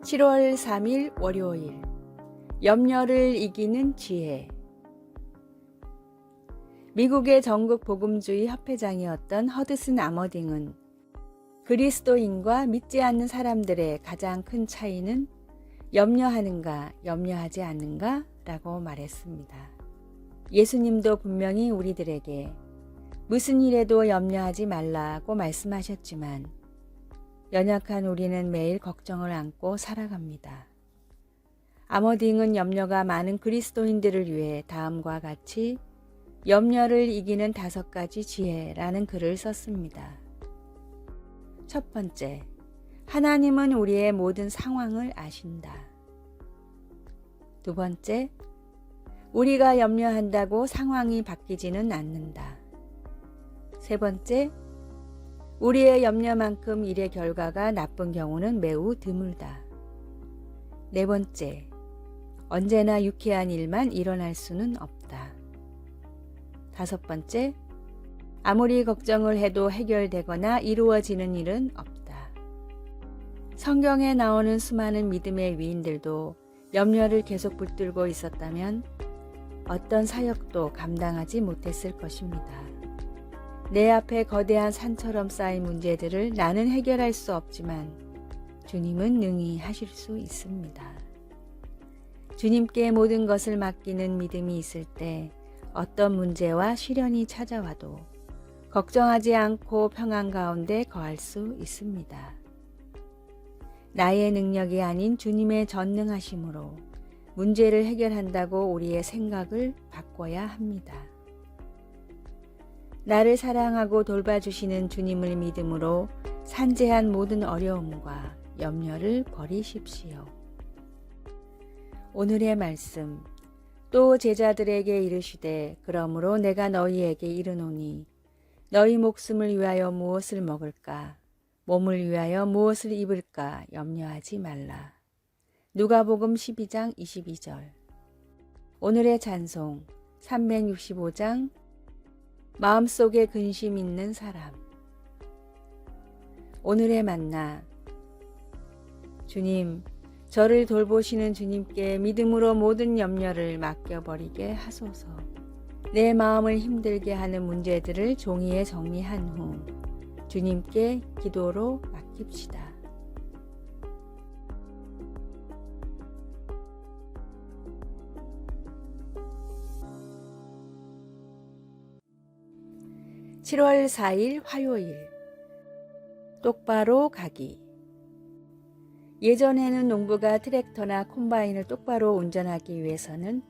7월 3일 월요일 염려를 이기는 지혜. 미국의 전국 복음주의 협회장이었던 허드슨 아머딩은 그리스도인과 믿지 않는 사람들의 가장 큰 차이는 염려하는가, 염려하지 않는가 라고 말했습니다. 예수님도 분명히 우리들에게 무슨 일에도 염려하지 말라고 말씀하셨지만 연약한 우리는 매일 걱정을 안고 살아갑니다. 아머딩은 염려가 많은 그리스도인들을 위해 다음과 같이 염려를 이기는 5가지 지혜라는 글을 썼습니다. 첫 번째, 하나님은 우리의 모든 상황을 아신다. 두 번째, 우리가 염려한다고 상황이 바뀌지는 않는다. 세 번째, 우리의 염려만큼 일의 결과가 나쁜 경우는 매우 드물다. 네 번째, 언제나 유쾌한 일만 일어날 수는 없다. 다섯 번째, 아무리 걱정을 해도 해결되거나 이루어지는 일은 없다. 성경에 나오는 수많은 믿음의 위인들도 염려를 계속 붙들고 있었다면 어떤 사역도 감당하지 못했을 것입니다. 내 앞에 거대한 산처럼 쌓인 문제들을 나는 해결할 수 없지만 주님은 능히 하실 수 있습니다. 주님께 모든 것을 맡기는 믿음이 있을 때 어떤 문제와 시련이 찾아와도 걱정하지 않고 평안 가운데 거할 수 있습니다. 나의 능력이 아닌 주님의 전능하심으로 문제를 해결한다고 우리의 생각을 바꿔야 합니다. 나를 사랑하고 돌봐주시는 주님을 믿음으로 산재한 모든 어려움과 염려를 버리십시오. 오늘의 말씀, 또 제자들에게 이르시되 그러므로 내가 너희에게 이르노니 너희 목숨을 위하여 무엇을 먹을까, 몸을 위하여 무엇을 입을까 염려하지 말라. 누가복음 12장 22절. 오늘의 찬송 365장 마음속에 근심 있는 사람. 오늘의 만나. 주님, 저를 돌보시는 주님께 믿음으로 모든 염려를 맡겨버리게 하소서. 내 마음을 힘들게 하는 문제들을 종이에 정리한 후 주님께 기도로 맡깁시다. (7월 4일) 화요일. 똑바로 가기. 예전에는 농부가 트랙터나 콤바인을 똑바로 운전하기 위해서는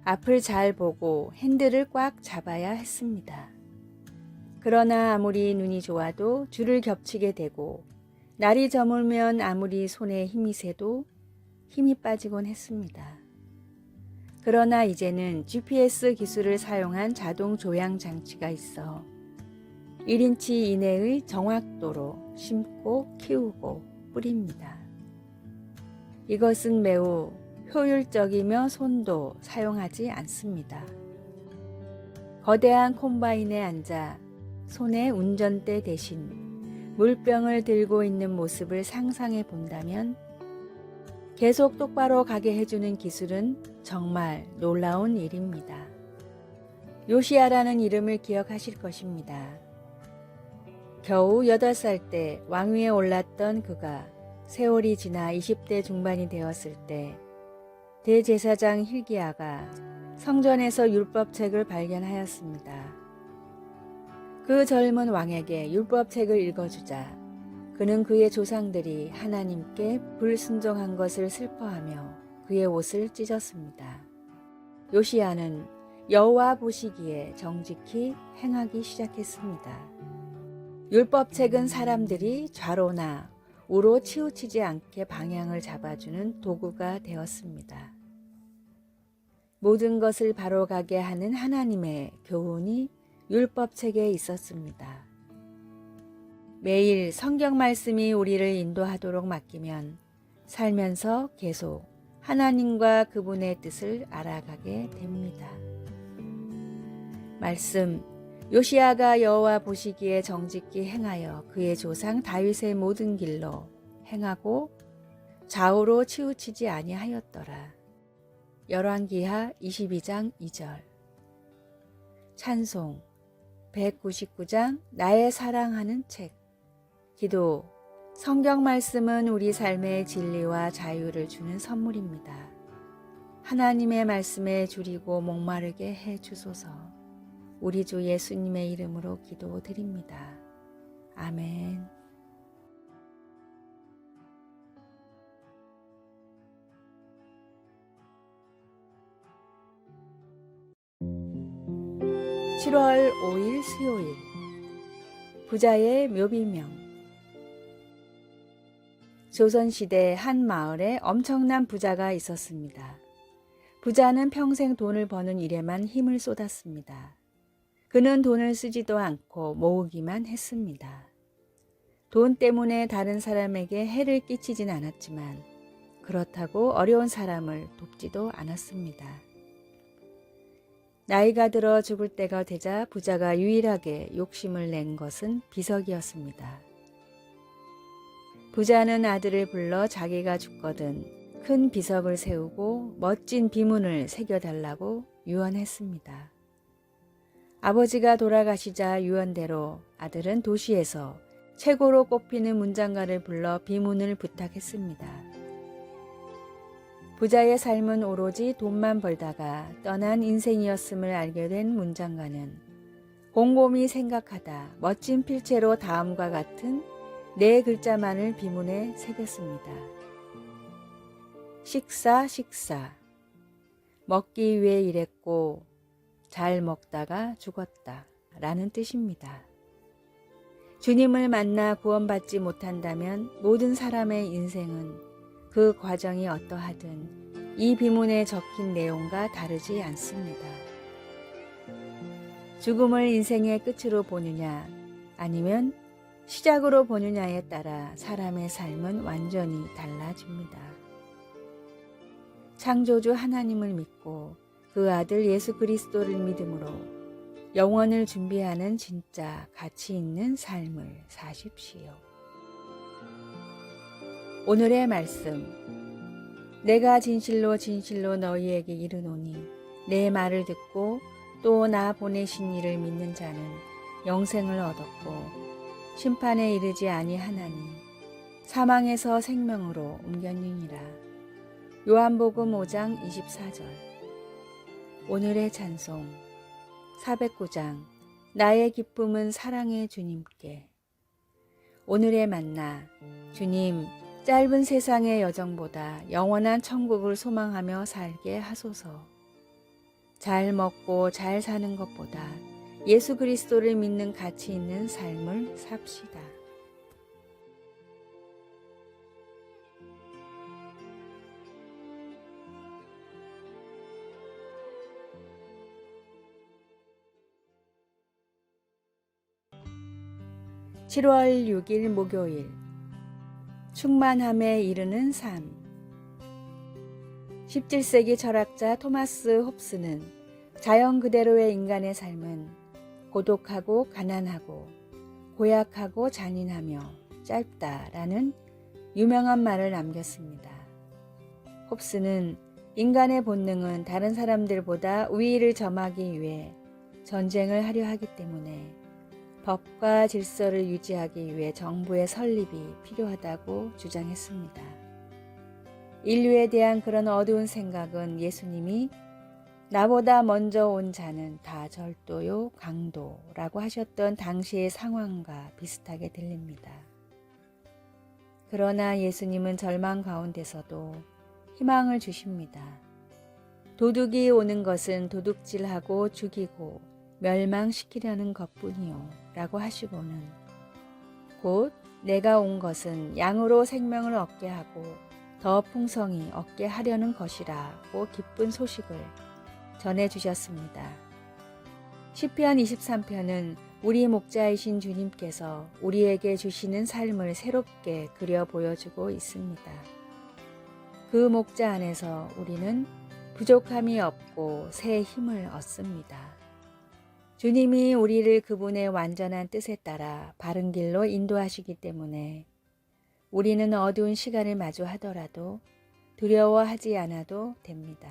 앞을 잘 보고 핸들을 꽉 잡아야 했습니다. 그러나 아무리 눈이 좋아도 줄을 겹치게 되고 날이 저물면 아무리 손에 힘이 세도 힘이 빠지곤 했습니다. 그러나 이제는 GPS 기술을 사용한 자동 조향 장치가 있어 1인치 이내의 정확도로 심고 키우고 뿌립니다. 이것은 매우 효율적이며 손도 사용하지 않습니다. 거대한 콤바인에 앉아 손에 운전대 대신 물병을 들고 있는 모습을 상상해 본다면 계속 똑바로 가게 해주는 기술은 정말 놀라운 일입니다. 요시야라는 이름을 기억하실 것입니다. 겨우 8살 때 왕위에 올랐던 그가 세월이 지나 20대 중반이 되었을 때 대제사장 hil기야가 성전에서 율법책을 발견하였습니다. 그 젊은 왕에게 율법책을 읽어주자 그는 그의 조상들이 하나님께 불순종한 것을 슬퍼하며 그의 옷을 찢었습니다. 요시야는 여호와 보시기에 정직히 행하기 시작했습니다. 율법책은 사람들이 좌로나 우로 치우치지 않게 방향을 잡아주는 도구가 되었습니다. 모든 것을 바로 가게 하는 하나님의 교훈이 율법책에 있었습니다. 매일 성경 말씀이 우리를 인도하도록 맡기면 살면서 계속 하나님과 그분의 뜻을 알아가게 됩니다. 말씀, 요시야가 여호와 보시기에 정직히 행하여 그의 조상 다윗의 모든 길로 행하고 좌우로 치우치지 아니하였더라. 열왕기하 22장 2절. 찬송 199장 나의 사랑하는 책. 기도. 성경 말씀은 우리 삶의 진리와 자유를 주는 선물입니다. 하나님의 말씀에 줄이고 목마르게 해 주소서. 우리 주 예수님의 이름으로 기도드립니다. 아멘. (7월 5일) 수요일. 부자의 묘비명. 조선시대 한 마을에 엄청난 부자가 있었습니다. 부자는 평생 돈을 버는 일에만 힘을 쏟았습니다. 그는 돈을 쓰지도 않고 모으기만 했습니다. 돈 때문에 다른 사람에게 해를 끼치진 않았지만 그렇다고 어려운 사람을 돕지도 않았습니다. 나이가 들어 죽을 때가 되자 부자가 유일하게 욕심을 낸 것은 비석이었습니다. 부자는 아들을 불러 자기가 죽거든 큰 비석을 세우고 멋진 비문을 새겨달라고 유언했습니다. 아버지가 돌아가시자 유언대로 아들은 도시에서 최고로 꼽히는 문장가를 불러 비문을 부탁했습니다. 부자의 삶은 오로지 돈만 벌다가 떠난 인생이었음을 알게 된 문장가는 곰곰이 생각하다 멋진 필체로 다음과 같은 4글자만을 비문에 새겼습니다. 식사. 먹기 위해 일했고 잘 먹다가 죽었다 라는 뜻입니다. 주님을 만나 구원받지 못한다면 모든 사람의 인생은 그 과정이 어떠하든 이 비문에 적힌 내용과 다르지 않습니다. 죽음을 인생의 끝으로 보느냐 아니면 시작으로 보느냐에 따라 사람의 삶은 완전히 달라집니다. 창조주 하나님을 믿고 그 아들 예수 그리스도를 믿음으로 영원을 준비하는 진짜 가치 있는 삶을 사십시오. 오늘의 말씀. 내가 진실로 너희에게 이르노니 내 말을 듣고 또 나 보내신 이를 믿는 자는 영생을 얻었고 심판에 이르지 아니하나니 사망에서 생명으로 옮겼느니라. 요한복음 5장 24절. 오늘의 찬송 409장 나의 기쁨은 사랑의 주님께. 오늘의 만나. 주님, 짧은 세상의 여정보다 영원한 천국을 소망하며 살게 하소서. 잘 먹고 잘 사는 것보다 예수 그리스도를 믿는 가치 있는 삶을 삽시다. (7월 6일) 목요일. 충만함에 이르는 삶. 17세기 철학자 토마스 홉스는 자연 그대로의 인간의 삶은 고독하고 가난하고 고약하고 잔인하며 짧다라는 유명한 말을 남겼습니다. 홉스는 인간의 본능은 다른 사람들보다 우위를 점하기 위해 전쟁을 하려 하기 때문에 법과 질서를 유지하기 위해 정부의 설립이 필요하다고 주장했습니다. 인류에 대한 그런 어두운 생각은 예수님이 나보다 먼저 온 자는 다 절도요 강도라고 하셨던 당시의 상황과 비슷하게 들립니다. 그러나 예수님은 절망 가운데서도 희망을 주십니다. 도둑이 오는 것은 도둑질하고 죽이고 멸망시키려는 것뿐이요 라고 하시고는 곧 내가 온 것은 양으로 생명을 얻게 하고 더 풍성히 얻게 하려는 것이라고 기쁜 소식을 전해주셨습니다. 시편 23편은 우리 목자이신 주님께서 우리에게 주시는 삶을 새롭게 그려 보여주고 있습니다. 그 목자 안에서 우리는 부족함이 없고 새 힘을 얻습니다. 주님이 우리를 그분의 완전한 뜻에 따라 바른 길로 인도하시기 때문에 우리는 어두운 시간을 마주하더라도 두려워하지 않아도 됩니다.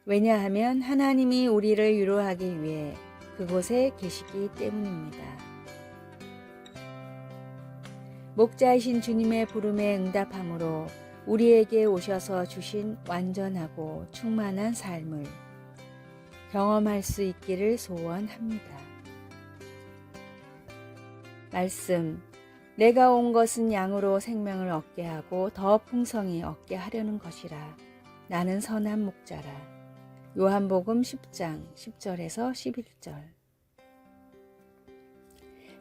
왜냐하면 하나님이 우리를 위로하기 위해 그곳에 계시기 때문입니다. 목자이신 주님의 부름에 응답함으로 우리에게 오셔서 주신 완전하고 충만한 삶을 경험할 수 있기를 소원합니다. 말씀, 내가 온 것은 양으로 생명을 얻게 하고 더 풍성히 얻게 하려는 것이라. 나는 선한 목자라. 요한복음 10장 10절에서 11절.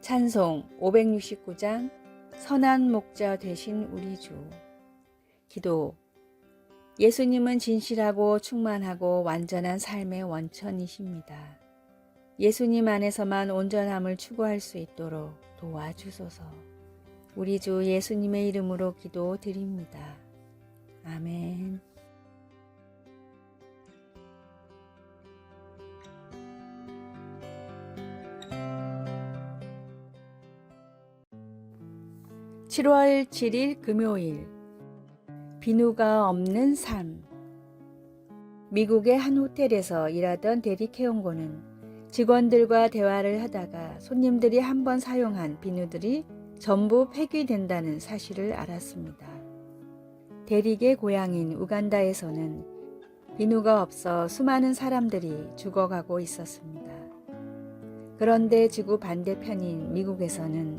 찬송 569장 선한 목자 되신 우리 주. 기도, 예수님은 진실하고 충만하고 완전한 삶의 원천이십니다. 예수님 안에서만 온전함을 추구할 수 있도록 도와주소서. 우리 주 예수님의 이름으로 기도드립니다. 아멘. (7월 7일) 금요일. 비누가 없는 삶. 미국의 한 호텔에서 일하던 대리 케온고는 직원들과 대화를 하다가 손님들이 한번 사용한 비누들이 전부 폐기된다는 사실을 알았습니다. 대리의 고향인 우간다에서는 비누가 없어 수많은 사람들이 죽어가고 있었습니다. 그런데 지구 반대편인 미국에서는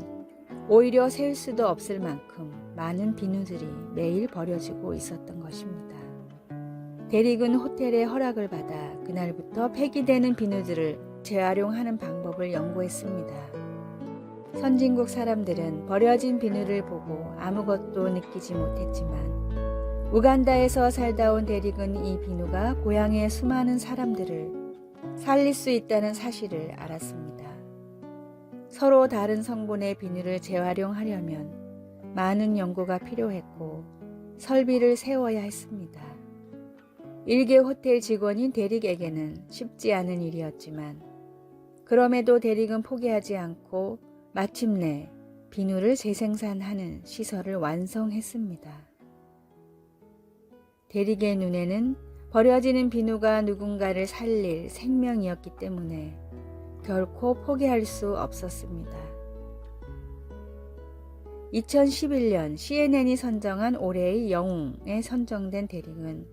오히려 세울 수도 없을 만큼 많은 비누들이 매일 버려지고 있었던 것입니다. 대리는 호텔의 허락을 받아 그날부터 폐기되는 비누들을 재활용하는 방법을 연구했습니다. 선진국 사람들은 버려진 비누를 보고 아무것도 느끼지 못했지만 우간다에서 살다 온 대리는 이 비누가 고향의 수많은 사람들을 살릴 수 있다는 사실을 알았습니다. 서로 다른 성분의 비누를 재활용하려면 많은 연구가 필요했고 설비를 세워야 했습니다. 일개 호텔 직원인 대릭에게는 쉽지 않은 일이었지만 그럼에도 대릭은 포기하지 않고 마침내 비누를 재생산하는 시설을 완성했습니다. 대릭의 눈에는 버려지는 비누가 누군가를 살릴 생명이었기 때문에 결코 포기할 수 없었습니다. 2011년 CNN이 선정한 올해의 영웅에 선정된 대릭은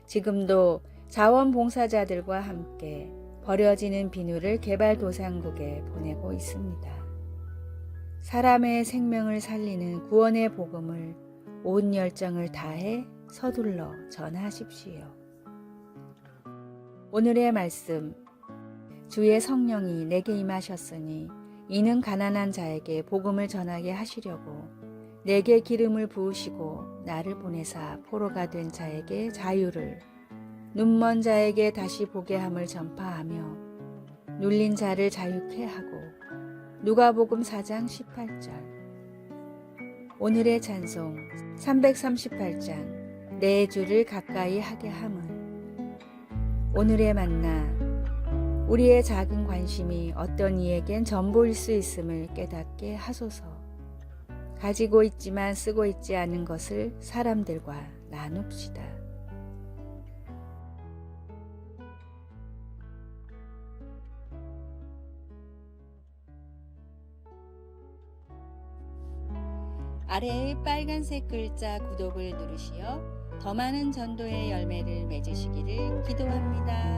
지금도 자원봉사자들과 함께 버려지는 비누를 개발도상국에 보내고 있습니다. 사람의 생명을 살리는 구원의 복음을 온 열정을 다해 서둘러 전하십시오. 오늘의 말씀, 주의 성령이 내게 임하셨으니 이는 가난한 자에게 복음을 전하게 하시려고 내게 기름을 부으시고 나를 보내사 포로가 된 자에게 자유를, 눈먼 자에게 다시 보게 함을 전파하며 눌린 자를 자유케 하고. 누가복음 4장 18절. 오늘의 찬송 338장 내 주를 가까이 하게 함은. 오늘의 만나, 우리의 작은 관심이 어떤 이에겐 전부일 수 있음을 깨닫게 하소서. 가지고 있지만 쓰고 있지 않은 것을 사람들과 나눕시다. 아래의 빨간색 글자 구독을 누르시어 더 많은 전도의 열매를 맺으시기를 기도합니다.